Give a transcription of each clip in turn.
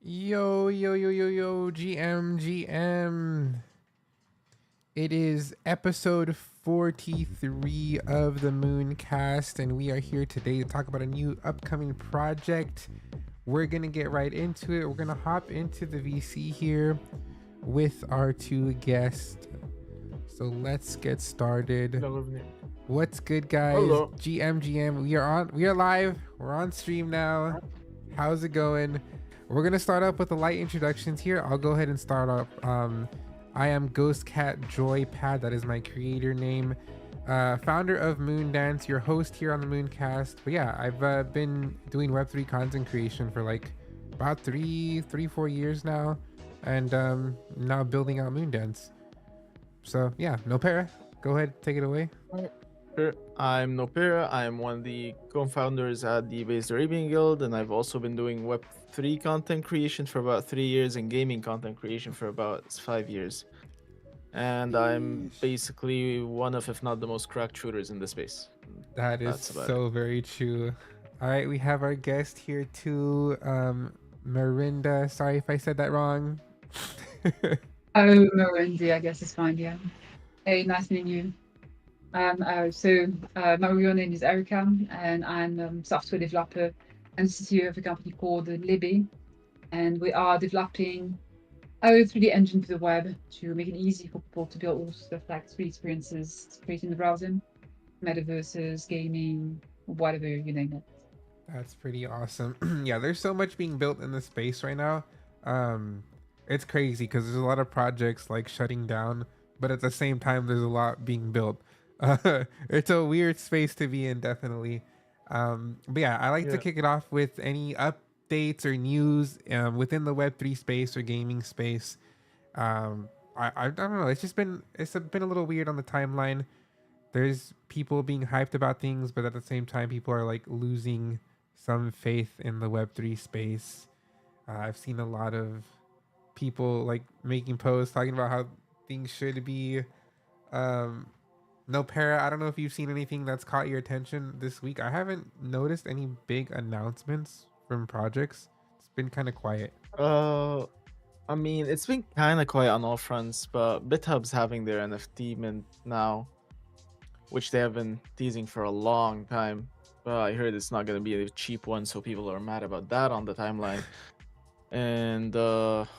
Yo, GM. It is episode 43 of the Mooncast, and we are here today to talk about a new upcoming project. We're going to get right into it. We're going to hop into the VC here with our two guests. So let's get started. What's good, guys? Hello. GM. We are live. We're on stream now. How's it going? We're gonna start up with the light introductions here. I'll go ahead and start off. I am GhostcatJoypad. That is my creator name. Founder of Moondance, your host here on the Mooncast. But yeah, I've been doing Web3 content creation for like about 4 years now, and now building out Moondance. So yeah, Nopera, go ahead, take it away. Sure. I'm Nopera. I'm one of the co-founders at the Based Arabian Guild, and I've also been doing Web3 content creation for about 3 years and gaming content creation for about 5 years. And I'm basically one of, if not the most cracked shooters in the space. That is so very true. All right, we have our guest here too, Marinda. Sorry if I said that wrong. Oh, Marinda, I guess it's fine, yeah. Hey, nice meeting you. My real name is Erica, and I'm a software developer and CTO of a company called Libby. And we are developing a 3D engine for the web to make it easy for people to build all stuff like 3D experiences, creating the browser, metaverses, gaming, whatever, you name it. That's pretty awesome. Yeah, there's so much being built in the space right now. It's crazy because there's a lot of projects like shutting down, but at the same time, there's a lot being built. It's a weird space to be in, definitely. But yeah, I like to kick it off with any updates or news within the Web3 space or gaming space. I don't know. It's been a little weird on the timeline. There's people being hyped about things, but at the same time, people are like losing some faith in the Web3 space. I've seen a lot of people like making posts talking about how things should be. Nopera, I don't know if you've seen anything that's caught your attention this week. I haven't noticed any big announcements from projects. It's been kind of quiet. I mean, it's been kind of quiet on all fronts, but BitHub's having their NFT mint now, which they have been teasing for a long time. But I heard it's not going to be a cheap one, so people are mad about that on the timeline. And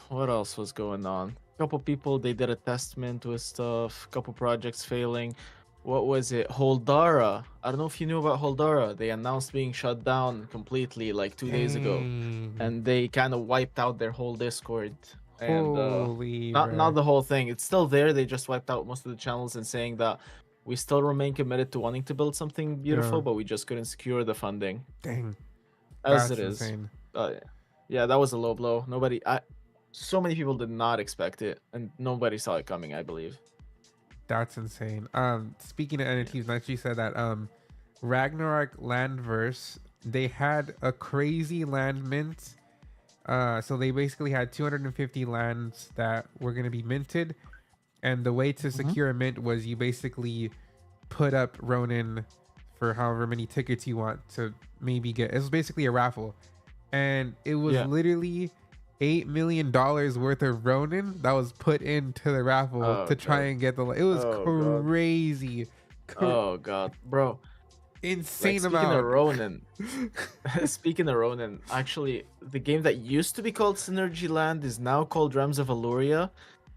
what else was going on? Couple people, they did a test mint with stuff, couple projects failing. What was it? Holdara. I don't know if you knew about Holdara. They announced being shut down completely like 2 days ago, and they kind of wiped out their whole Discord. And not the whole thing. It's still there. They just wiped out most of the channels and saying that we still remain committed to wanting to build something beautiful, but we just couldn't secure the funding. Dang. As it is. Yeah, that was a low blow. So many people did not expect it, and nobody saw it coming, I believe. That's insane. Speaking of NFTs, like you said that Ragnarok Landverse, they had a crazy land mint. So they basically had 250 lands that were gonna be minted, and the way to secure a mint was you basically put up Ronin for however many tickets you want to maybe get. It was basically a raffle, and it was Yeah. literally $8 million worth of Ronin that was put into the raffle Oh to try god. and get the. It was Oh god. crazy, Oh god, bro. Like insane speaking of amount. Ronin, speaking of Ronin, actually, the game that used to be called Synergy Land is now called Realms of Aluria,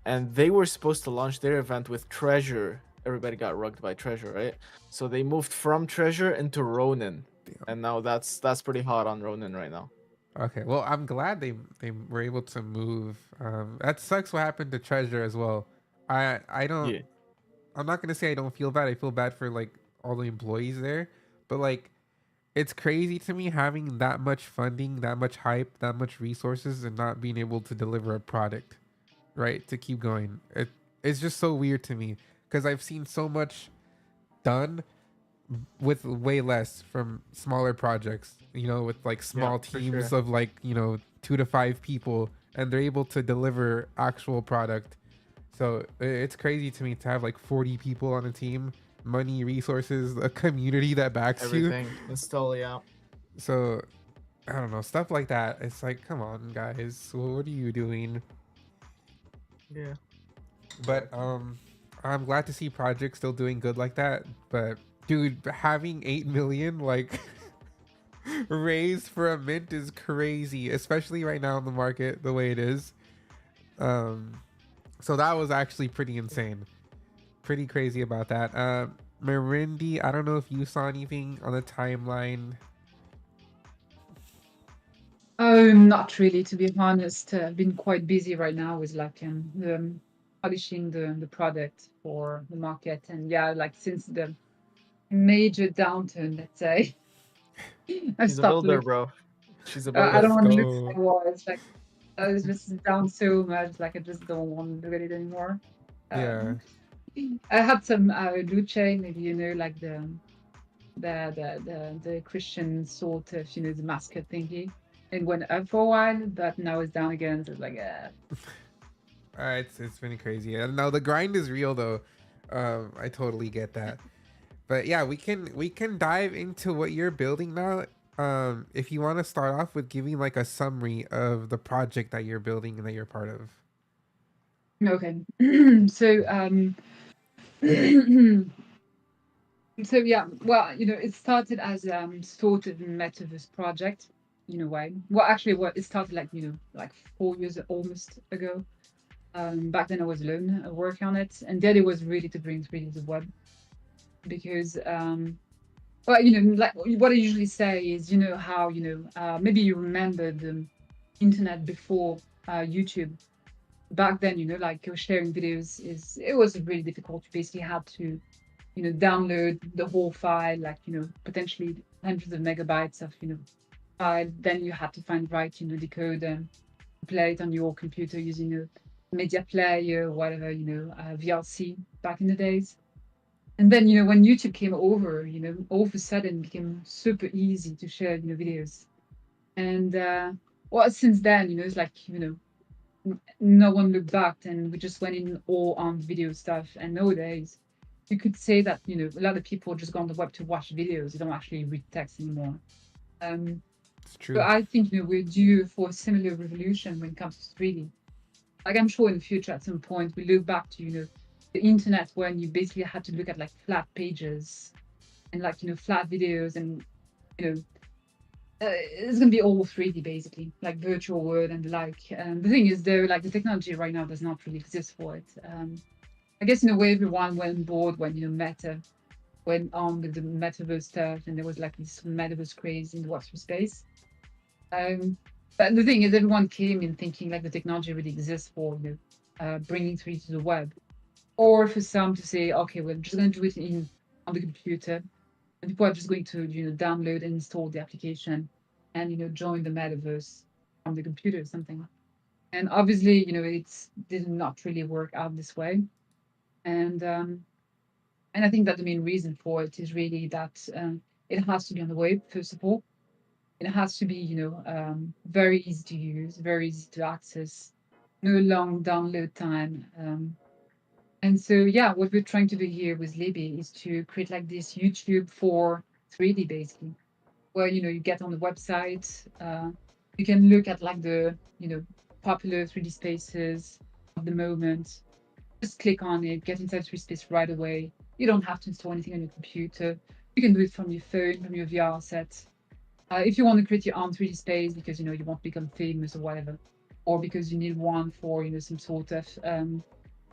and they were supposed to launch their event with Treasure. Everybody got rugged by Treasure, right? So they moved from Treasure into Ronin, and now that's pretty hot on Ronin right now. Okay, well, I'm glad they were able to move. That sucks what happened to Treasure as well. I don't. Yeah. I'm not gonna say I don't feel bad. I feel bad for like all the employees there, but like it's crazy to me having that much funding, that much hype, that much resources, and not being able to deliver a product, right? To keep going. It's just so weird to me because I've seen so much done with way less from smaller projects, with like Yeah, small for teams sure. of like, 2 to 5 people, and they're able to deliver actual product. So it's crazy to me to have like 40 people on a team, money, resources, a community that backs you. Everything. It's totally out. So I don't know, stuff like that. It's like, come on, guys, what are you doing? Yeah. But I'm glad to see projects still doing good like that. But dude, having 8 million like raised for a mint is crazy, especially right now in the market the way it is. Um, so that was actually pretty insane, pretty crazy about that. Marindi, I don't know if you saw anything on the timeline. Not really, to be honest. I've been quite busy right now with like polishing the product for the market, and yeah, like since the major downturn, let's say, I She's a stopped builder, looking. bro. She's a I builder. don't Let's want to look at go. my walls. Like I was just down so much, like I just don't want to look at it anymore. Yeah. Um, I had some luce, maybe like the Christian sort of the mascot thingy. It went up for a while, but now it's down again. So it's like, It's been crazy. And now the grind is real though. I totally get that. But yeah, we can dive into what you're building now. If you want to start off with giving like a summary of the project that you're building and that you're part of. okay. So so yeah, well, it started as sort of a metaverse project in a way. Well, actually, what it started like like 4 years almost ago. Back then I was alone working on it, and the idea was really to bring 3D to the web because well, like what I usually say is, how maybe you remember the internet before YouTube. Back then, like sharing videos it was really difficult. You basically had to download the whole file, like, potentially hundreds of megabytes of, file. Then you had to find right, decoder, play it on your computer using a media player, whatever, VLC back in the days. And then, when YouTube came over, all of a sudden it became super easy to share, videos. And well, since then, it's like, no one looked back and we just went in all on video stuff. And nowadays, you could say that a lot of people just go on the web to watch videos. They don't actually read text anymore. It's So true. I think we're due for a similar revolution when it comes to 3D. Like I'm sure in the future at some point we look back to the internet when you basically had to look at like flat pages and like flat videos and you know it's gonna be all 3D basically, like virtual world and the like. The thing is though, like the technology right now does not really exist for it. I guess in a way everyone went on board when Meta went on with the metaverse stuff, and there was like this metaverse craze in the watch space. Um, but the thing is, everyone came in thinking like the technology really exists for bringing 3D to the web, or for some to say, okay, we're just going to do it in on the computer, and people are just going to download and install the application, and join the metaverse on the computer or something. And obviously, it's did not really work out this way. And I think that the main reason for it is really that it has to be on the web, first of all. It has to be, very easy to use, very easy to access, no long download time. And so, yeah, what we're trying to do here with Libby is to create like this YouTube for 3D, basically, where, you get on the website, you can look at like the, popular 3D spaces of the moment, just click on it, get inside 3D space right away. You don't have to install anything on your computer. You can do it from your phone, from your VR set. If you want to create your own 3D space because you want to become famous or whatever, or because you need one for some sort of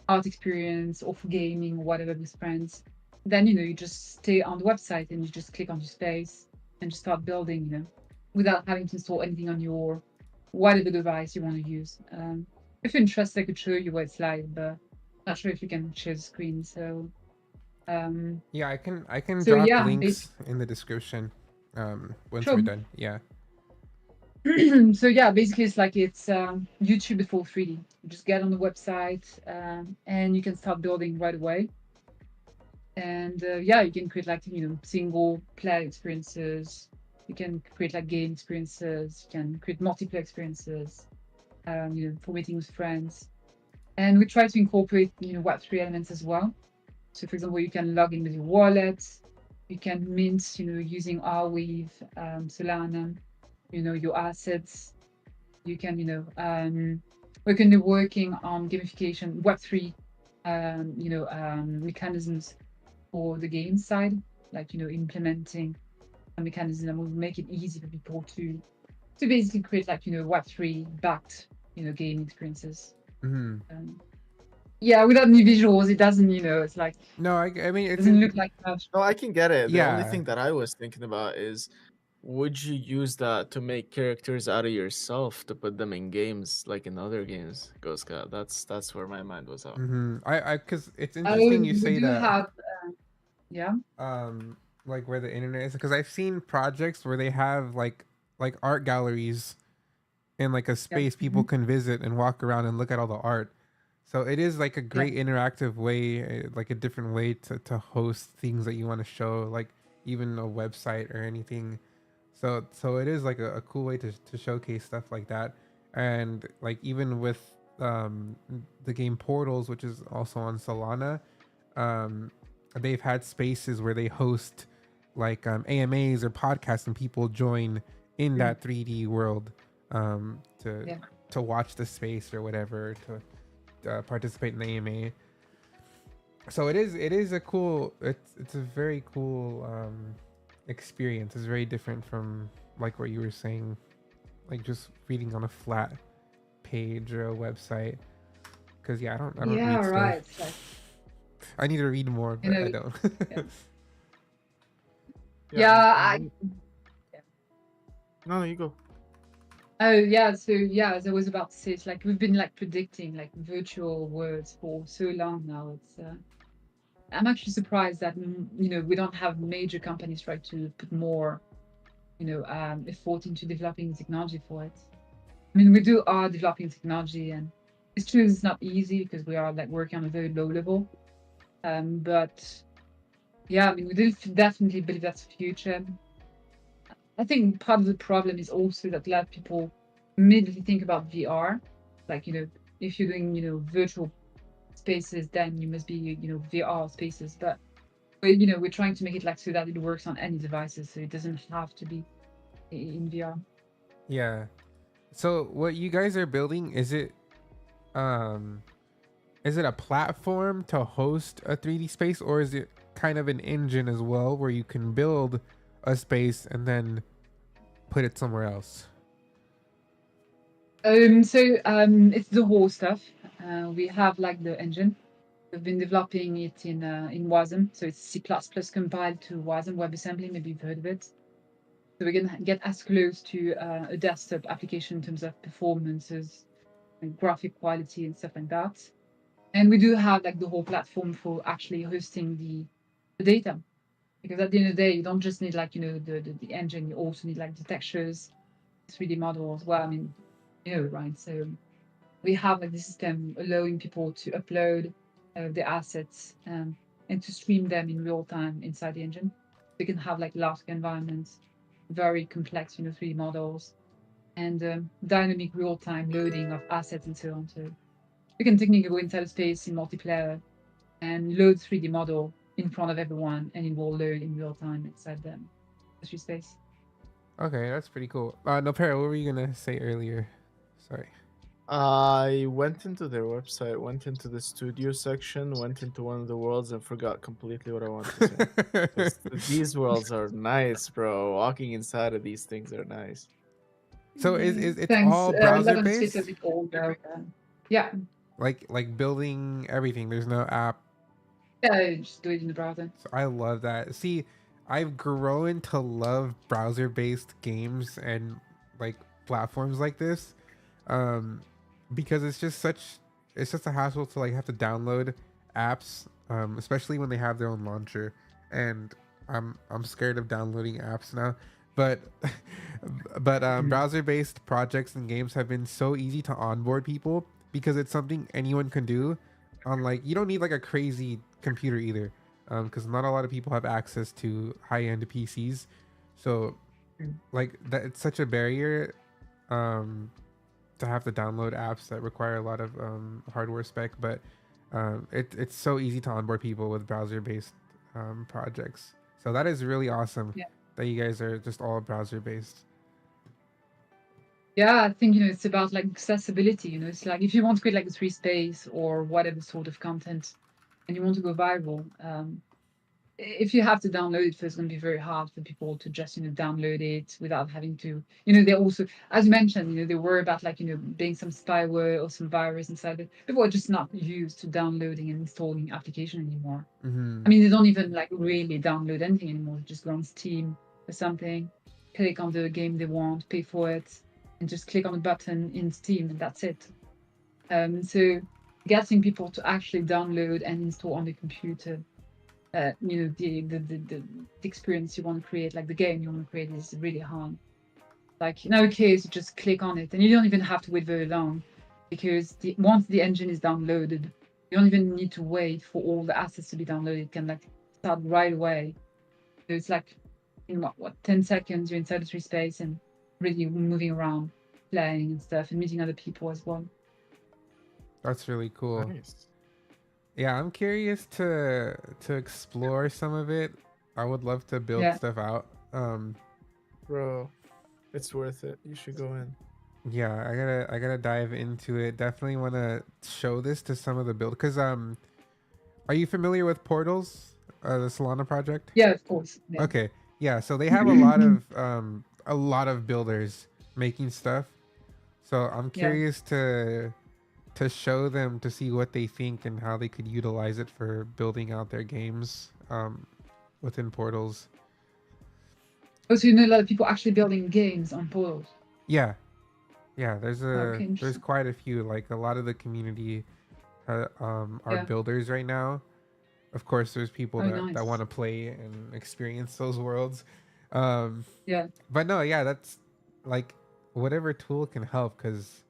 art experience or for gaming or whatever with friends, then you just stay on the website and you just click on your space and just start building, without having to install anything on your whatever device you want to use. If you're interested, I could show you what it's like, but not sure if you can share the screen. So Yeah, I can so drop yeah, links in the description once we're sure. done. Yeah. So yeah, basically it's YouTube before 3D. You just get on the website and you can start building right away. And yeah, you can create like single player experiences. You can create like game experiences. You can create multiplayer experiences. For meeting with friends. And we try to incorporate Web3 elements as well. So for example, you can log in with your wallet. You can mint using Arweave, Solana. Your assets. You can we're going to be working on gamification Web3 mechanisms for the game side, like implementing a mechanism that will make it easy for people to basically create like Web3 backed game experiences. Hmm. Yeah, without any visuals, it doesn't it's like No, I mean it it's doesn't look like much. No, I can get it. The only yeah. thing that I was thinking about is, would you use that to make characters out of yourself to put them in games like in other games, Ghost Cat? That's where my mind was at. I because it's Oh, interesting you we say do that. have yeah. Like where the internet is, because I've seen projects where they have like art galleries in like a Yeah. space people can visit and walk around and look at all the art. So it is like a great interactive way, like a different way to host things that you want to show, like even a website or anything. So it is like a cool way to showcase stuff like that. And like even with the game Portals, which is also on Solana, um, they've had spaces where they host like AMAs or podcasts and people join in that 3D world to Yeah. to watch the space or whatever, to participate in the AMA. So it is a cool, it's a very cool experience. It's very different from like what you were saying, like just reading on a flat page or a website. Because yeah, I don't Yeah, read stuff. right. Like, I need to read more, but I don't. yeah. Yeah, Yeah, no, you go. Oh yeah, so yeah, as I was about to say, it's like we've been like predicting like virtual worlds for so long now. It's I'm actually surprised that we don't have major companies try to put more effort into developing technology for it. I mean, we are developing technology, and it's true it's not easy because we are like working on a very low level. But yeah, I mean, we do definitely believe that's the future. I think part of the problem is also that a lot of people immediately think about VR. Like, if you're doing, virtual spaces, then you must be, VR spaces. But we're trying to make it like so that it works on any devices, so it doesn't have to be in VR. Yeah. So what you guys are building, um is it a platform to host a 3D space, or is it kind of an engine as well where you can build a space and then put it somewhere else? It's the whole stuff. We have like the engine. We've been developing it in Wasm, so it's C++ compiled to Wasm WebAssembly. Maybe you've heard of it. So we're gonna get as close to a desktop application in terms of performances and graphic quality and stuff like that. And we do have like the whole platform for actually hosting the data, because at the end of the day, you don't just need like the engine. You also need like the textures, 3D model as well. I mean, right? So we have like the system allowing people to upload the assets and to stream them in real time inside the engine. We can have like large environments, very complex, 3D models, and dynamic real time loading of assets and so on. So you can technically go inside a space in multiplayer and load 3D model in front of everyone, and it will load in real time inside them. The space. Okay, that's pretty cool. No, Para, what were you gonna say earlier? Sorry. I went into their website, went into the studio section, went into one of the worlds, and forgot completely what I wanted to say. 'Cause these worlds are nice, bro. Walking inside of these things are nice. So is it's Thanks. all browser 11 States based? of it all there. Yeah. Like building everything. There's no app. Yeah, just do it in the browser. So I love that. See, I've grown to love browser based games and like platforms like this. Because it's just a hassle to like have to download apps, especially when they have their own launcher, and I'm scared of downloading apps now. But browser based projects and games have been so easy to onboard people because it's something anyone can do. On like, you don't need like a crazy computer either, because not a lot of people have access to high end PCs. So like that, it's such a barrier to have to download apps that require a lot of hardware spec, but it's so easy to onboard people with browser based projects. So that is really awesome. Yeah. That you guys are just all browser based. Yeah, I think it's about like accessibility. It's like if you want to create like a free space or whatever sort of content, and you want to go viral, if you have to download it first, it's going to be very hard for people to just download it without having to. They also, as you mentioned, they worry about like being some spyware or some virus inside it. People are just not used to downloading and installing application anymore. Mm-hmm. I mean, they don't even like really download anything anymore. They just go on Steam or something, click on the game they want, pay for it, and just click on the button in Steam, and that's it. So getting people to actually download and install on the computer, the experience you want to create, like the game you want to create, is really hard. Like in our case, you just click on it, and you don't even have to wait very long, because once the engine is downloaded, you don't even need to wait for all the assets to be downloaded. It can like start right away. So it's like in what 10 seconds you're inside the free space and really moving around, playing and stuff, and meeting other people as well. That's really cool. Nice. Yeah, I'm curious to explore some of it. I would love to build stuff out. Bro, it's worth it. You should go in. Yeah, I gotta dive into it. Definitely want to show this to some of the build, because are you familiar with Portals, the Solana project? Yeah, of course. Yeah. Okay, yeah. So they have a lot of builders making stuff. So I'm curious to show them, to see what they think and how they could utilize it for building out their games within Portals. Oh, so a lot of people actually building games on Portals. Yeah, there's interesting. quite a few. Like a lot of the community are builders right now. Of course, there's people that want to play and experience those worlds. But no, that's like whatever tool can help, because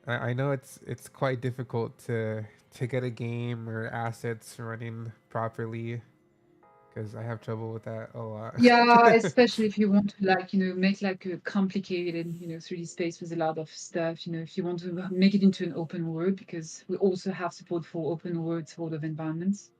I know it's quite difficult to get a game or assets running properly, because I have trouble with that a lot. Yeah, especially if you want to like make like a complicated 3D space with a lot of stuff. If you want to make it into an open world, because we also have support for open world sort of environments.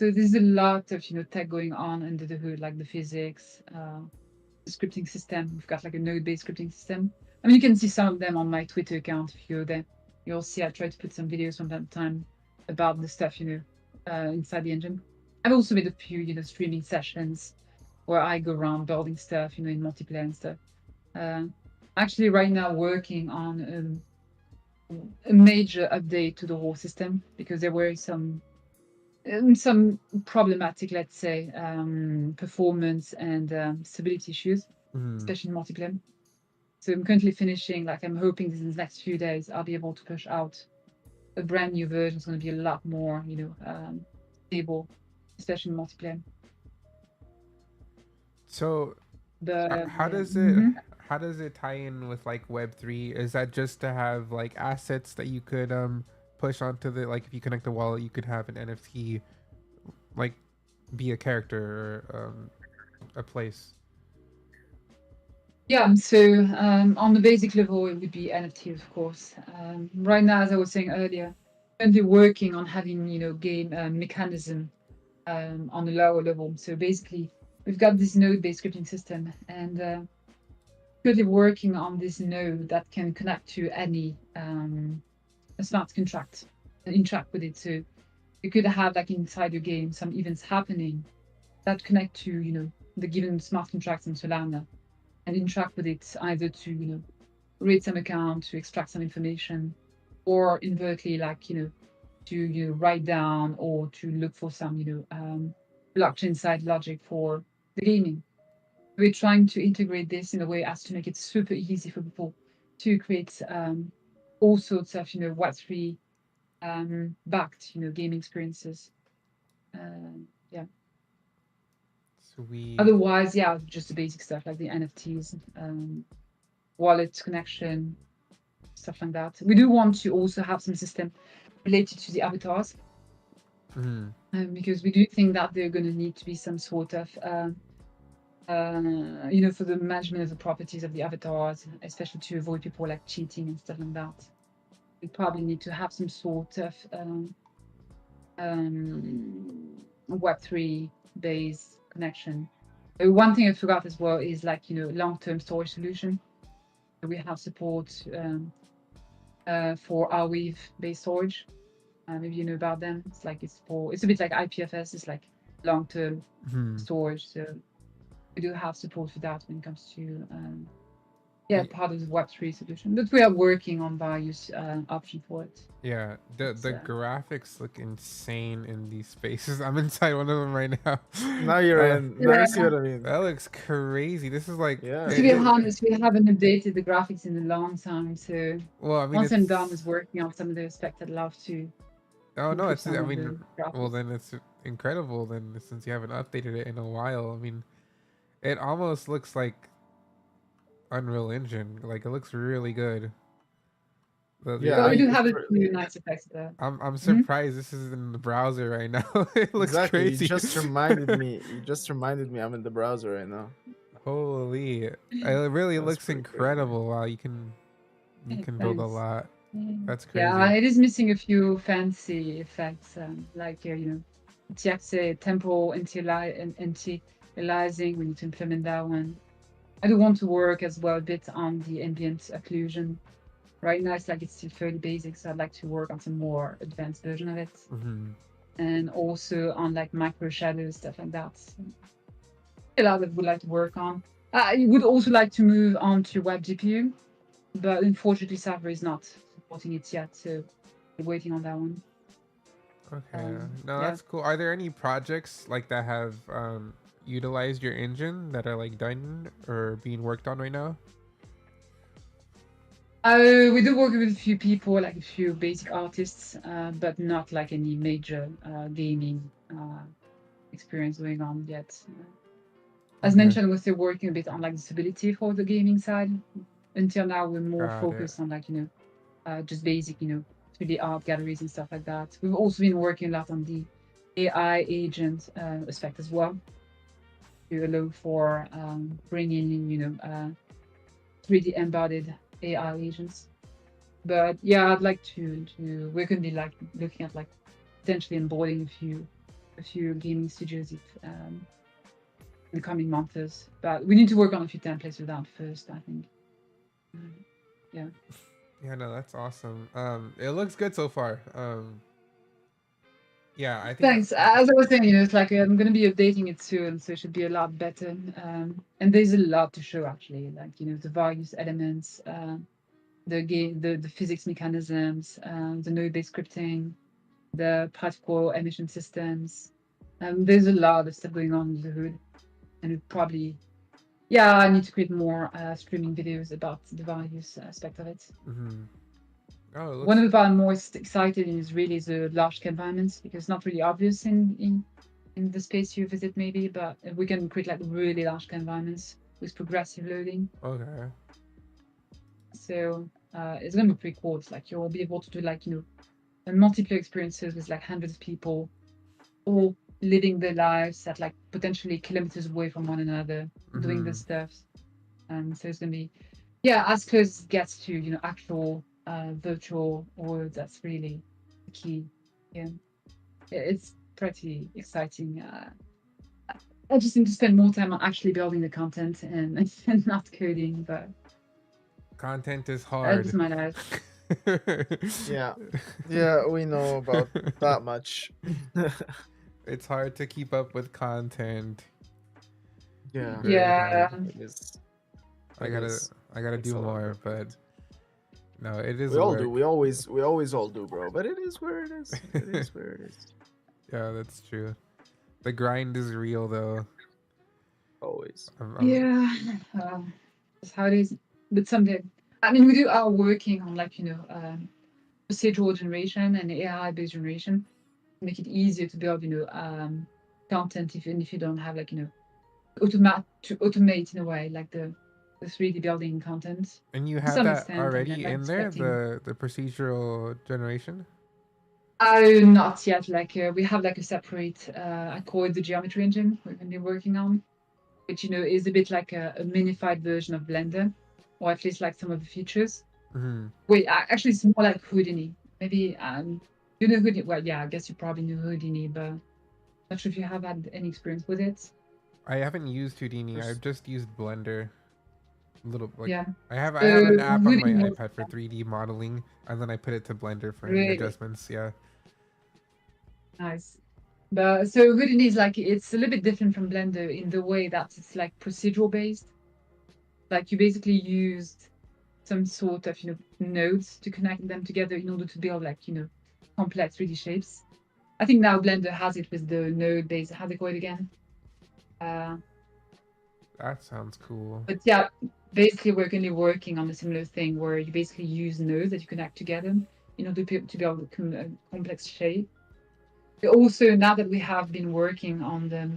So there's a lot of tech going on under the hood, like the physics, the scripting system. We've got like a node-based scripting system. I mean, you can see some of them on my Twitter account. If you go there, you'll see I try to put some videos from time to time about the stuff inside the engine. I've also made a few streaming sessions where I go around building stuff in multiplayer and stuff. Actually, right now working on a major update to the whole system, because there were some problematic, let's say, performance and stability issues, especially in multiplayer. So I'm currently finishing, like I'm hoping this in the next few days, I'll be able to push out a brand new version. It's going to be a lot more, stable, especially in multiplayer. So how does how does it tie in with like Web3? Is that just to have like assets that you could push onto the, like if you connect the wallet, you could have an NFT like be a character or a place? Yeah, so on the basic level, it would be NFT, of course. Right now, as I was saying earlier, currently working on having, game mechanism on the lower level. So basically, we've got this node-based scripting system, and currently working on this node that can connect to any a smart contract and interact with it. So you could have like inside your game some events happening that connect to the given smart contracts in Solana and interact with it either to read some account, to extract some information, or inversely like to write down or to look for some blockchain side logic for the gaming. We're trying to integrate this in a way as to make it super easy for people to create all sorts of Web3 backed gaming experiences. Yeah. Sweet. Otherwise, yeah, just the basic stuff like the NFTs, wallet connection, stuff like that. We do want to also have some system related to the avatars, because we do think that they're going to need to be some sort of, for the management of the properties of the avatars, especially to avoid people like cheating and stuff like that. We probably need to have some sort of Web3 based connection. One thing I forgot as well is like long-term storage solution. We have support for Arweave based storage. Maybe you know about them. It's a bit like IPFS. It's like long-term storage. So we do have support for that when it comes to part of the Web3 solution. But we are working on various options for it. Yeah, the graphics look insane in these spaces. I'm inside one of them right now. Now you're in. Now you see what I mean. That looks crazy. This is like, Yeah. To be honest, we haven't updated the graphics in a long time. So well, I mean, once I'm done is working on some of the aspects, I'd love to. Oh no, it's. some I of mean, the well graphics. then it's incredible. Then since you haven't updated it in a while, I mean, it almost looks like Unreal Engine. Like it looks really good. Yeah, So we do it's have a really- few nice effects there. I'm surprised this is in the browser right now. It looks exactly. crazy. You just reminded me. I'm in the browser right now. Holy, it really That's looks pretty incredible. Wow, you can build a Thanks. lot. That's crazy. Yeah, it is missing a few fancy effects, like TXA temporal anti-aliasing. We need to implement that one. I do want to work as well a bit on the ambient occlusion. Right now, it's still fairly basic, so I'd like to work on some more advanced version of it, and also on like micro shadows, stuff like that. So, a lot that I would like to work on. I would also like to move on to web GPU, but unfortunately, Sapphire is not supporting it yet, so we're waiting on that one. Okay, no, yeah. that's cool. Are there any projects like that have utilized your engine that are like done or being worked on right now? We do work with a few people, like a few basic artists, but not like any major gaming experience going on yet. As mentioned, we're still working a bit on like disability for the gaming side. Until now, we're more focused on like just basic 3D art galleries and stuff like that. We've also been working a lot on the AI agent aspect as well, to allow for bringing in 3D embodied AI agents. But yeah, I'd like to we're going to be like looking at like potentially onboarding a few gaming studios in the coming months. But we need to work on a few templates with that first, I think. Yeah. Yeah, no, that's awesome. It looks good so far. Yeah, I think. Thanks. As I was saying, it's like I'm going to be updating it soon, so it should be a lot better. And there's a lot to show actually, like the various elements, the game, the physics mechanisms, the node-based scripting, the particle emission systems. There's a lot of stuff going on under the hood, and it probably, I need to create more streaming videos about the various aspects of it. Oh, One of the part I'm most excited in is really the large-scale environments, because it's not really obvious in the space you visit maybe, but we can create like really large-scale environments with progressive loading. Okay. So it's gonna be pretty cool. It's like you'll be able to do like multiplayer experiences with like hundreds of people, all living their lives at like potentially kilometers away from one another, doing this stuff. And so it's gonna be as close as it gets to actual virtual worlds. That's really the key. Yeah, it's pretty exciting. I just need to spend more time on actually building the content and not coding, but Content is that hard. is my life. Yeah, we know about that much. It's hard to keep up with content. Yeah. Very Yeah. hard. It is. I gotta It's do a lot more, of but content. no, it is We all work. do. We always all do, bro. But it is where it is. It is where it is. Yeah, that's true. The grind is real, though. Always. Yeah, that's how it is. But someday, I mean, we are working on like procedural generation and AI-based generation, to make it easier to build content even if you don't have like automate in a way like the 3D building content. And you To have some that extent, already I'm in there, expecting. the procedural generation. Oh, not yet. Like we have like a separate, I call it the geometry engine we're going to be working on, which is a bit like a minified version of Blender, or at least like some of the features. Wait, actually, it's more like Houdini. Maybe you know Houdini. Well, yeah, I guess you probably know Houdini, but not sure if you have had any experience with it. I haven't used Houdini. I've just used Blender. Yeah. I have an app on my Houdini was iPad for 3D modeling, and then I put it to Blender for any really adjustments. Yeah. nice. But so Houdini is like it's a little bit different from Blender in the way that it's like procedural based. Like you basically used some sort of nodes to connect them together in order to build like complex 3D shapes. I think now Blender has it with the node based. How they call it again? That sounds cool. But yeah, basically we're going to be working on a similar thing where you basically use nodes that you connect together in order to build a complex shape. But also, now that we have been working on the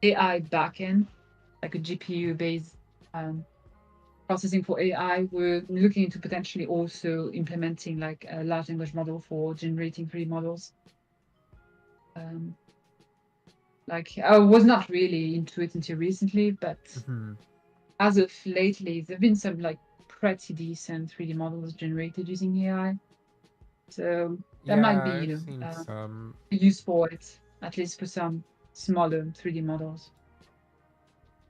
AI backend, like a GPU-based processing for AI, we're looking into potentially also implementing like a large language model for generating 3D models. Like I was not really into it until recently, but as of lately, there've been some like pretty decent 3D models generated using AI. So that might be, I've seen some. use for it, at least for some smaller 3D models.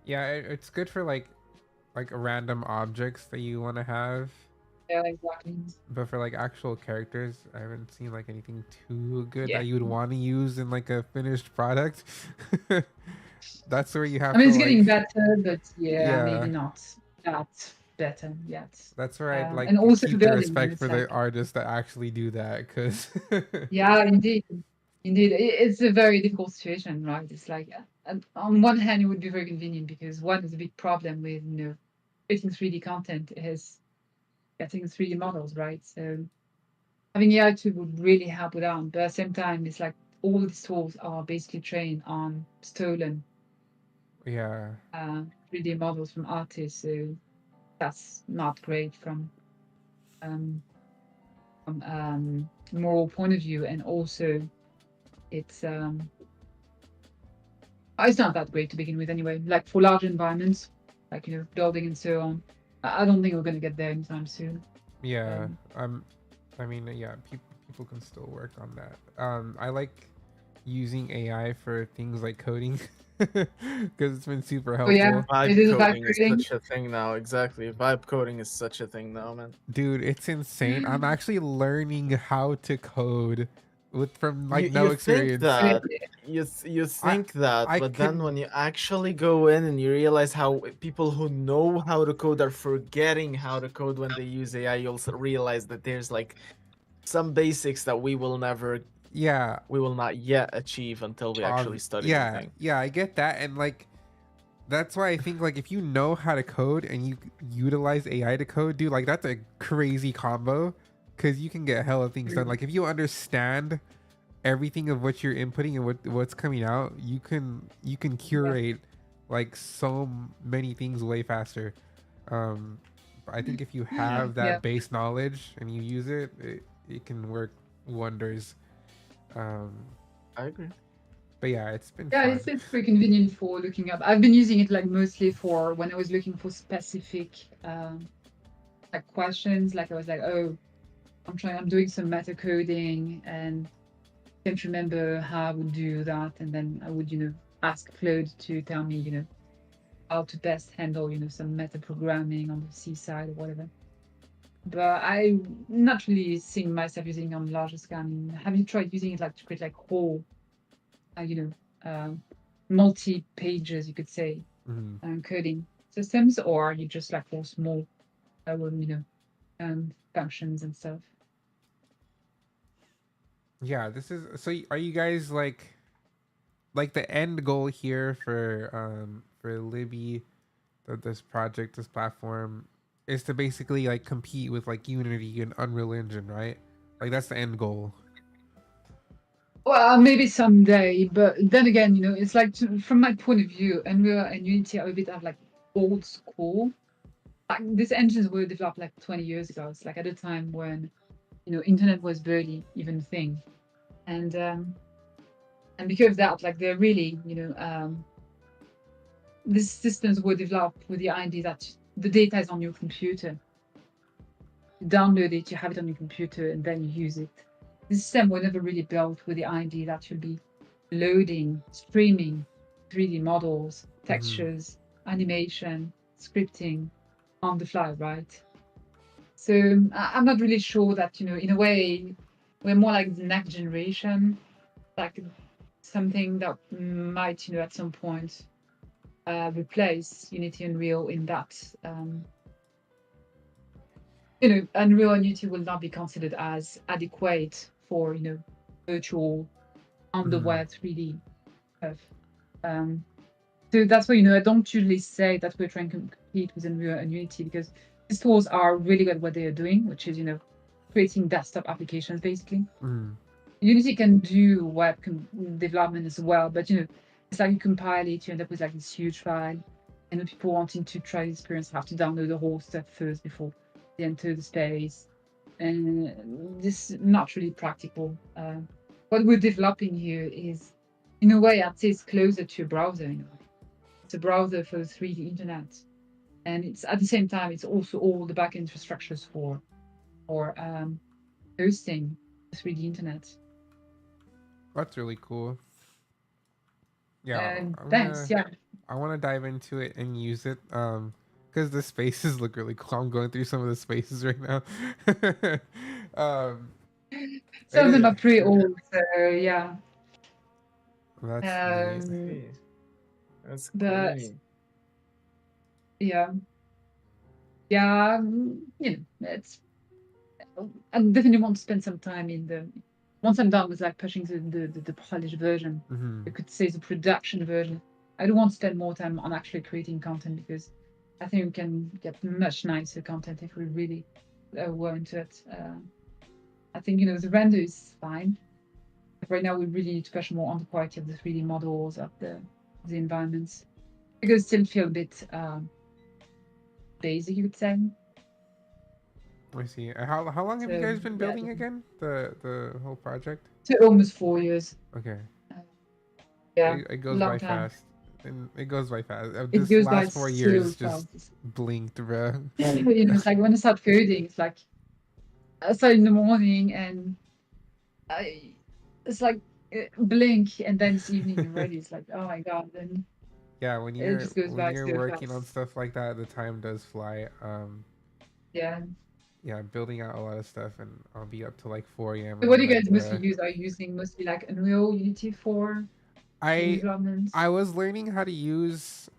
Yeah, it's good for like random objects that you want to have. Yeah, exactly. But for like actual characters, I haven't seen like anything too good Yeah. that you would want to use in like a finished product. That's where you have I mean, to it's getting like, better, but Yeah. maybe not that better yet. that's where I'd like and also keep to the building, respect it's for the like, artists that actually do that, because yeah, indeed. It's a very difficult situation, right? It's like, on one hand, it would be very convenient because one is a big problem with, creating 3D content is getting 3D models, right? So having AI tool would really help with that. But at the same time, it's like all these tools are basically trained on stolen yeah, 3D models from artists. So that's not great from moral point of view, and also it's not that great to begin with anyway. Like for large environments, like building and so on. I don't think we're going to get there anytime soon. yeah. I mean, yeah, people can still work on that. I like using AI for things like coding because it's been super Oh yeah, helpful. it is Vibe about coding is coding. such a thing now. Exactly. Vibe coding is such a thing now, man. Dude, it's insane. I'm actually learning how to code from like You no think experience. that you I think that, I but then can when you actually go in and you realize how people who know how to code are forgetting how to code when they use AI, you also realize that there's like some basics that we will not yet achieve until we actually study the thing. yeah, I get that, and like that's why I think like if you know how to code and you utilize AI to code, dude, like that's a crazy combo because you can get hella things done. Like if you understand everything of what you're inputting and what's coming out, you can curate like so many things way faster. I think if you have Yeah. that base knowledge and you use it, it can work wonders. Um, I agree. but yeah, it's been Yeah, fun. it's pretty convenient for looking up. I've been using it like mostly for when I was looking for specific like questions. Like I was like, oh, I'm doing some meta coding and can't remember how I would do that, and then I would, ask Claude to tell me, how to best handle, some meta programming on the C side or whatever. But I not really seeing myself using it on larger scale. I mean, have you tried using it like to create like whole, uh, you know, multi pages, you could say, Mhm. coding systems, or are you just like for small, functions and stuff? Yeah, this is so. Are you guys like the end goal here for Libby, this project, this platform, is to basically like compete with like Unity and Unreal Engine, right? Like that's the end goal. Well, maybe someday, but then again, it's like from my point of view, Unreal and Unity are a bit of like old school. Like these engines were developed like 20 years ago. It's like at a time when internet was barely even a thing, and because of that, like they're really these systems were developed with the idea that the data is on your computer. You download it, you have it on your computer, and then you use it. The system were never really built with the idea that you'll be loading, streaming 3D models, Mm-hmm. textures, animation, scripting on the fly, right? So I'm not really sure that, in a way, we're more like the next generation, like something that might, at some point replace Unity and Unreal in that. Unreal and Unity will not be considered as adequate for, virtual on the Mm-hmm. web 3D stuff. Um, so that's why, I don't usually say that we're trying to compete with Unreal and Unity because these tools are really good at what they are doing, which is, creating desktop applications basically. Mm-hmm. Unity can do web development as well, but it's like you compile it, you end up with like this huge file, and people wanting to try the experience have to download the whole stuff first before they enter the space, and this is not really practical. What we're developing here is, in a way, I'd say it's closer to a browser. It's a browser for the 3D internet, and it's at the same time it's also all the backend infrastructures for hosting the 3D internet. That's really cool. Yeah, Thanks. Yeah. I wanna dive into it and use it. Because the spaces look really cool. I'm going through some of the spaces right now. um, it Some of them is. are pretty old. So yeah. That's neat. Um, Hey, that's but clean. yeah, yeah. It's. I definitely want to spend some time in the. Once I'm done with like pushing the polished version, Mm-hmm. I could say the production version. I don't want to spend more time on actually creating content because I think we can get much nicer content if we really were into it. I think the render is fine. But right now, we really need to push more on the quality of the 3D models of the environments because it still feel a bit basic, you could say. I see. How long have you So guys been yeah, building again? The whole project. so almost 4 years. Okay. Uh, yeah, It goes long by time. fast. And it goes by fast. It This goes by last 4 years so just fast. blinked, bro. It's like when I start coding, it's like I start in the morning and it's like blink and then it's evening already. It's like, oh my god, then Yeah, it just goes when by you're so working on fast. stuff like that, the time does fly. Yeah. Yeah, building out a lot of stuff, and I'll be up to like 4 a.m. So and what I'm do you like, guys mostly bruh. use? Are you using mostly like Unreal, Unity for game I development? I was learning how to use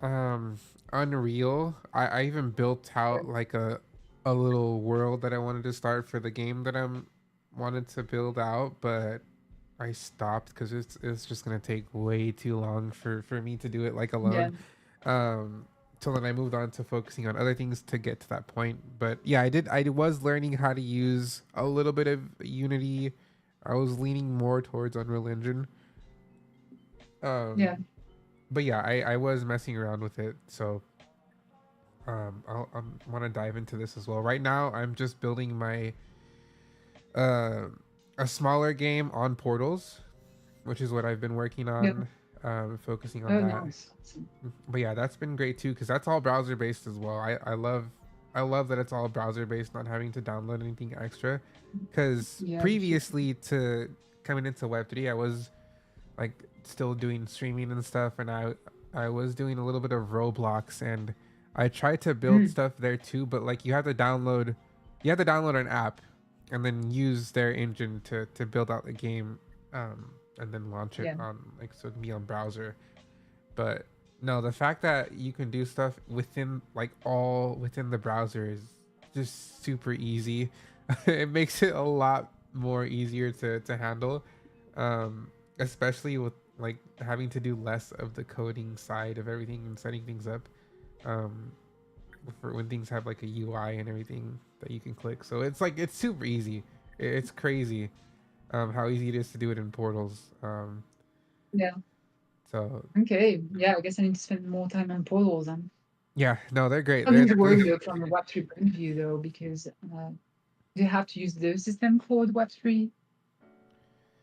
Unreal. I even built out like a little world that I wanted to start for the game that I'm wanted to build out, but I stopped because it's just gonna take way too long for me to do it like Yeah. alone. Um, so then I moved on to focusing on other things to get to that point. But yeah, I was learning how to use a little bit of Unity. I was leaning more towards Unreal Engine. Yeah. But yeah, I was messing around with it. So I want to dive into this as well. Right now, I'm just building my uh, a smaller game on portals, which is what I've been working Yeah. on, focusing on Oh, that. nice. But yeah, that's been great too, because that's all browser based as well. I love that it's all browser based, not having to download anything extra. Because Yeah, for sure. previously to coming into Web3, I was like still doing streaming and stuff, and I was doing a little bit of Roblox, and I tried to build Mm, stuff there too, but like you have to download an app and then use their engine to build out the game, and then launch it yeah. on like so it can be on browser. But no, the fact that you can do stuff within like all within the browser is just super easy. It makes it a lot more easier to handle, especially with like having to do less of the coding side of everything and setting things up, um, for when things have like a UI and everything that you can click. So it's like it's super easy. It's crazy, how easy it is to do it in portals. Yeah. So Okay. Yeah, I guess I need to spend more time on portals then. yeah, no, they're great. Something to worry though from a Web3 point of view though, because do you have to use the system for the Web3?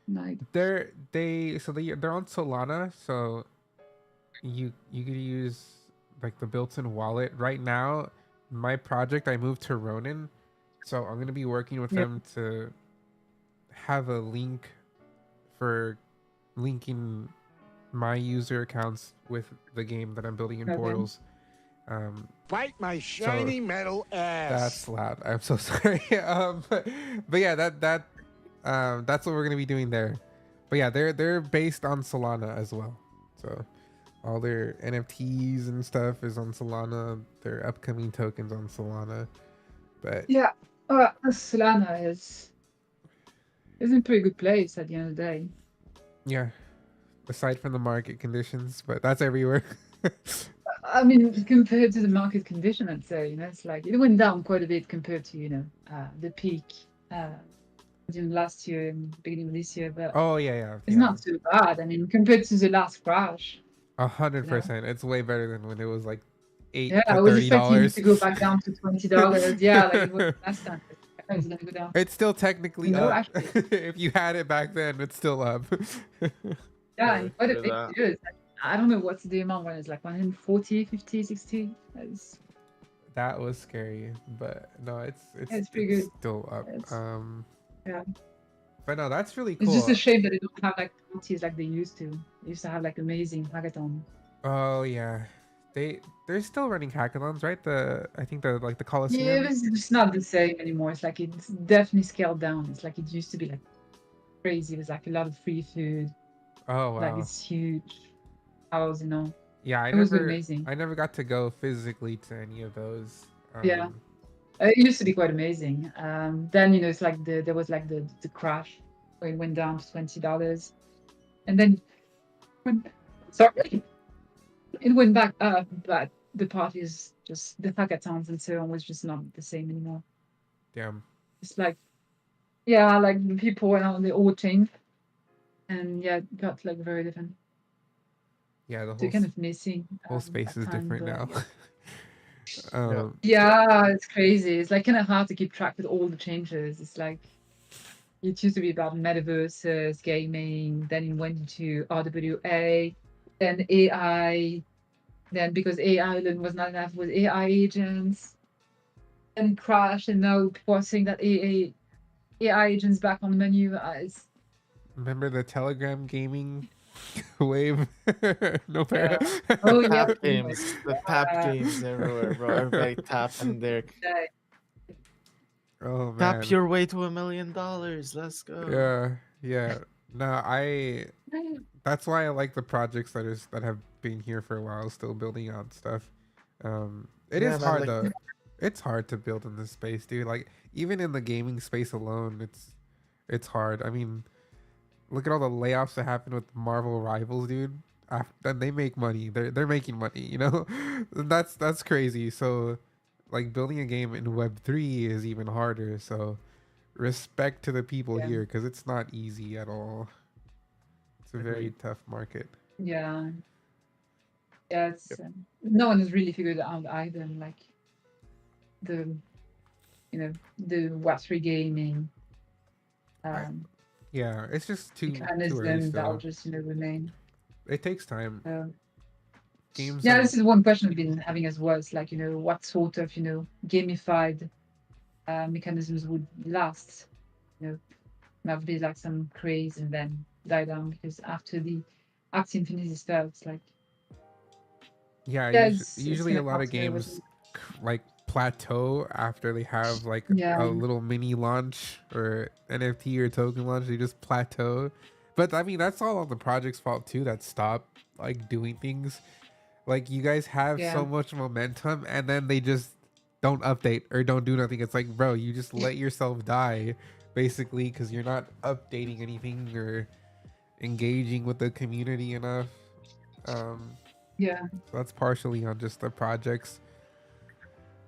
Like, they're on Solana, so you could use like the built-in wallet. Right now, my project I moved to Ronin, so I'm gonna be working with yeah. them to have a link for linking my user accounts with the game that I'm building in Okay. portals. Um, Bite my shiny metal ass. that's loud. I'm so sorry. But yeah, that's what we're gonna be doing there. But yeah, they're based on Solana as well. So all their NFTs and stuff is on Solana. Their upcoming tokens on Solana. But Yeah. Solana is in a pretty good place at the end of the day. yeah, aside from the market conditions, but that's everywhere. I mean, compared to the market condition, I'd say, it's like it went down quite a bit compared to, the peak during last year and beginning of this year, but Oh yeah. it's not too bad. I mean, compared to the last crash, 100%. It's way better than when it was like yeah, $8 I to was expecting it $30. to go back down to $20. Yeah, like it was last time. It's gonna go down. It's still technically No, up. actually. If you had it back then, it's still up. Yeah, Yeah, quite a true bit that. too. It's like, I don't know what's the amount when it's like 140, 50, 60. It's That was scary, but no, it's pretty good. still up. It's, yeah. But no, that's really It's just cool. a shame that they don't have like parties like they used to. They used to have like amazing hackathon. Oh yeah, they're still running hackathons, right? I think the like the Yeah, Coliseum. it's not the same anymore. It's like it's definitely scaled down. It's like it used to be like crazy. There's like a lot of free food. Oh Like wow. it's huge house, Yeah, It was amazing. I never got to go physically to any of those. Yeah. It used to be quite amazing. Then it's like there was like the crash where it went down to $20, and then sorry, it went back up, but the parties, just the hackathons and so on, was just not the same anymore. Damn. It's like, yeah, like the people they all changed, and yeah, it got like very different. Yeah, the So you're kind of missing whole space that is time, different but now. Yeah. yeah, it's crazy. It's like kind of hard to keep track with all the changes. It's like it used to be about metaverses, gaming, then it went into RWA, then AI, then because AI then was not enough with AI agents, then it crashed, and now people are saying that AI agents back on the menu. Remember the Telegram gaming wave? No Yeah. fair. Oh yeah, Tap anyway, games, the tap games everywhere, bro. Everybody tapping their Oh man. tap your way to $1 million. Let's go. Yeah. No, that's why I like the projects that have been here for a while, still building out stuff. It Yeah, is man, hard like though. It's hard to build in this space, dude. Like even in the gaming space alone, it's hard. I mean, look at all the layoffs that happen with Marvel Rivals, dude. And they make money. They're making money, That's crazy. So like building a game in Web3 is even harder. So respect to the people yeah, here because it's not easy at all. It's a very tough market. yeah. It's no one has really figured it out either. Like the the Web3 gaming Yeah, it's just too early mechanism that will still. just remain. It takes time. Games Yeah, are this is one question we've been having as well. It's like what sort of gamified mechanisms would last. That would be like some craze and then die down, because after the Axie Infinity spell, it's like it's usually kind a of lot hard of to know what. games like plateau after they have like Yeah, a little mini launch or NFT or token launch. They just plateau. But I mean, that's all on the project's fault too, that stop like doing things. Like you guys have yeah, so much momentum and then they just don't update or don't do nothing. It's like, bro, you just let yourself die basically because you're not updating anything or engaging with the community enough. yeah, So that's partially on just the projects.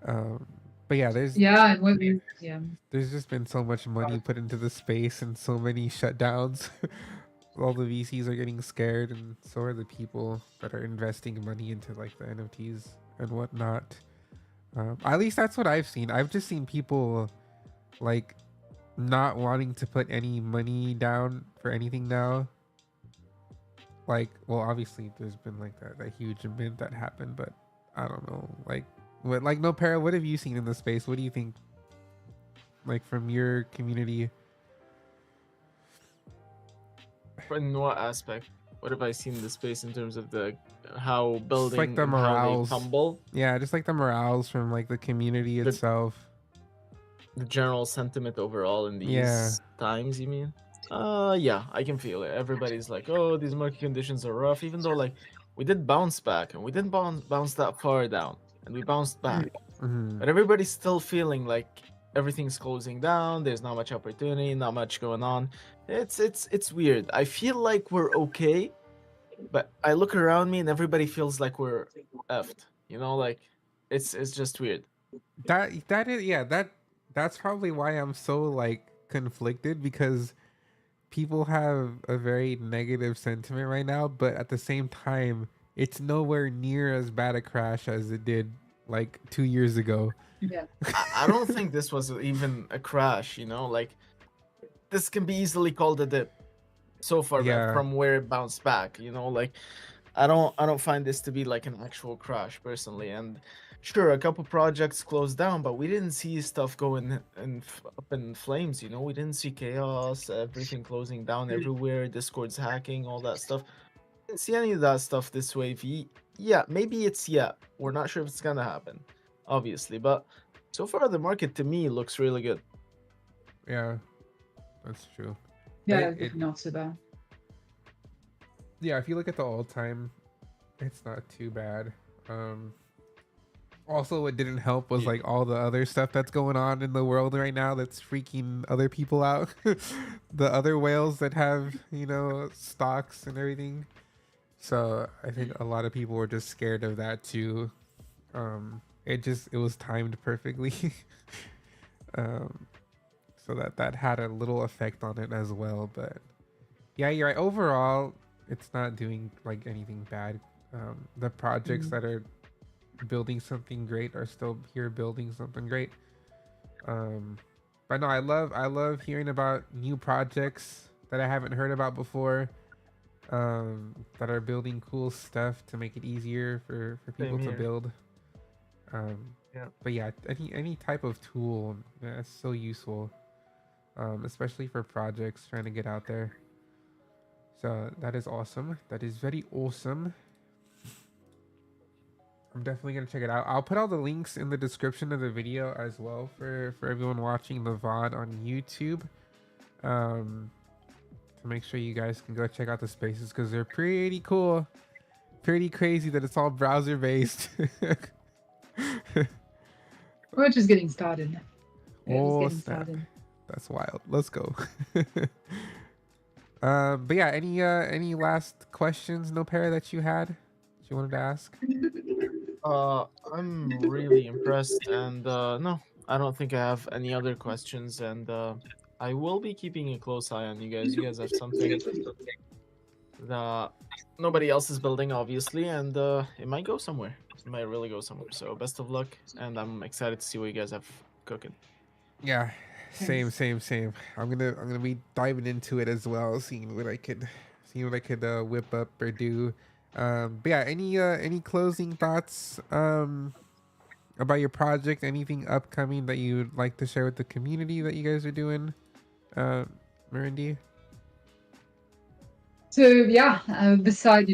Um, but yeah, yeah, and what we yeah. there's just been so much money put into the space and so many shutdowns. All the VCs are getting scared, and so are the people that are investing money into like the NFTs and whatnot. At least that's what I've seen. I've just seen people like not wanting to put any money down for anything now. Like, well, obviously there's been like that huge mint that happened, but I don't know. Like no para, what have you seen in the space? What do you think? Like from your community? In what aspect? What have I seen in the space in terms of the how Just building like the and how they morales. tumble? Yeah, just like the morales from like the community The- itself. The general sentiment overall in Yeah. these times, you mean? Yeah, I can feel it. Everybody's like, oh, these market conditions are rough, even though like we did bounce back and we didn't bounce that far down and we bounced back. Mm-hmm. But everybody's still feeling like everything's closing down, there's not much opportunity, not much going on. It's weird. I feel like we're okay, but I look around me and everybody feels like we're effed. Like it's just weird. That is, yeah, that's probably why I'm so like conflicted, because people have a very negative sentiment right now, but at the same time it's nowhere near as bad a crash as it did like 2 years ago. Yeah. I don't think this was even a crash, like this can be easily called a dip so far Yeah. from where it bounced back, like I don't find this to be like an actual crash personally. And sure, a couple projects closed down, but we didn't see stuff going up in flames, we didn't see chaos, everything closing down everywhere, Discord's hacking, all that stuff. Didn't see any of that stuff this wave. Yeah, maybe we're not sure if it's gonna happen, obviously, but so far the market to me looks really good. Yeah, that's true. Yeah, It- not so bad. Yeah, if you look at the all time, it's not too bad. Also, what didn't help was Yeah. like all the other stuff that's going on in the world right now that's freaking other people out. The other whales that have, stocks and everything. So I think a lot of people were just scared of that too. It was timed perfectly. So that had a little effect on it as well. But yeah, you're right. Overall, it's not doing like anything bad. The projects that are building something great are still here building something great. But no, I love hearing about new projects that I haven't heard about before, that are building cool stuff to make it easier for people to here. build. Yeah. But yeah, any type of tool, that's so useful, especially for projects trying to get out there. So that is awesome. That is very awesome. I'm definitely gonna check it out. I'll put all the links in the description of the video as well for everyone watching the VOD on YouTube. To make sure you guys can go check out the spaces because they're pretty cool. Pretty crazy that it's all browser based. We're just getting started. Oh, Just getting snap. started. That's wild. Let's go. But yeah, any last questions, no para, that you had that you wanted to ask? I'm really impressed, and no, I don't think I have any other questions, and I will be keeping a close eye on you guys. You guys have something Nobody else is building, obviously, and it might go somewhere. It might really go somewhere. So best of luck, and I'm excited to see what you guys have cooking. Yeah, same, Thanks. same. I'm gonna be diving into it as well, seeing what I could whip up or do. But yeah, any closing thoughts about your project? Anything upcoming that you'd like to share with the community that you guys are doing? Mirindy? So yeah, beside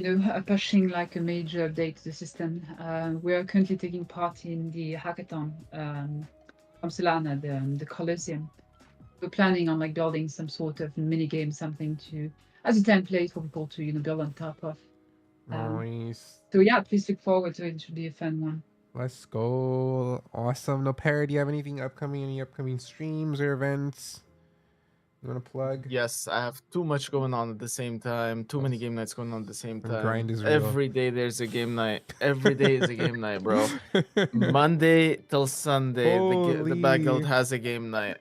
pushing like a major update to the system, we are currently taking part in the hackathon from Solana, the Colosseum. We're planning on like building some sort of mini game, something to as a template for people to build on top of. Nice. So yeah, please look forward to it. It should be a fun one. Let's go. Awesome. No Para, do you have anything upcoming? Any upcoming streams or events you want to plug? Yes, I have too much going on at the same time. Too many game nights going on at the same The time. grind is real. Every day there's a game night. Every day is a game night, bro. Monday till Sunday, the Bag Guild Holy. has a game night.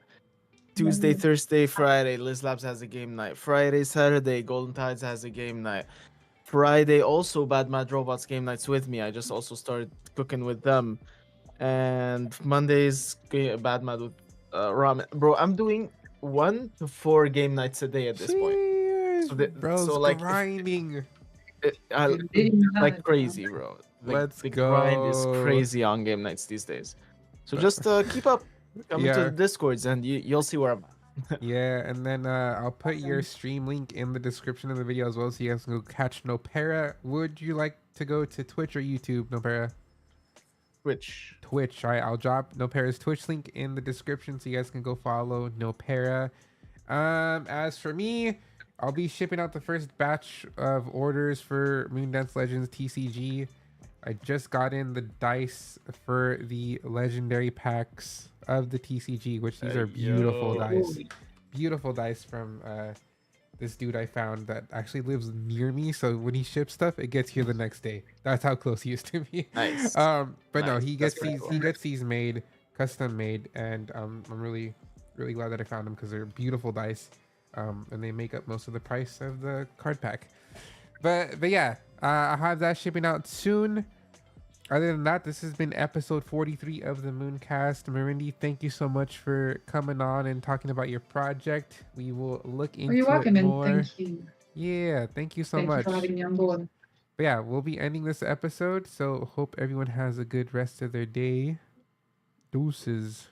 Tuesday, Thursday, Friday, Liz Labs has a game night. Friday, Saturday, Golden Tides has a game night. Friday, also Bad Mad Robots game nights with me. I just also started cooking with them. And Mondays, Bad Mad with Ramen. Bro, I'm doing 1 to 4 game nights a day at this point. So, Bro's so like, grinding. like crazy, bro. Like, Let's the grind is go. crazy on game nights these days. So just keep up. Come into the Discords and you'll see where I'm at. Yeah, and then I'll put your Awesome. stream link in the description of the video as well, so you guys can go catch No Para. Would you like to go to Twitch or YouTube, No Para? Twitch. Twitch. All right, I'll drop No Para's Twitch link in the description so you guys can go follow No Para. As for me, I'll be shipping out the first batch of orders for Moondance Legends TCG. I just got in the dice for the legendary packs of the TCG, which these are beautiful dice. Beautiful dice from this dude I found that actually lives near me. So when he ships stuff, it gets here the next day. That's how close he is to me. Nice. But no, Nice. he That's gets pretty these cool. he gets these made, custom made, and I'm really glad that I found them because they're beautiful dice. And they make up most of the price of the card pack. But yeah, I'll have that shipping out soon. Other than that, this has been episode 43 of the Mooncast. Mirindy, thank you so much for coming on and talking about your project. We will look into You're welcome, it and more. thank you. Yeah, thank you so Thank you much. for having me on board. But yeah, we'll be ending this episode. So hope everyone has a good rest of their day. Deuces.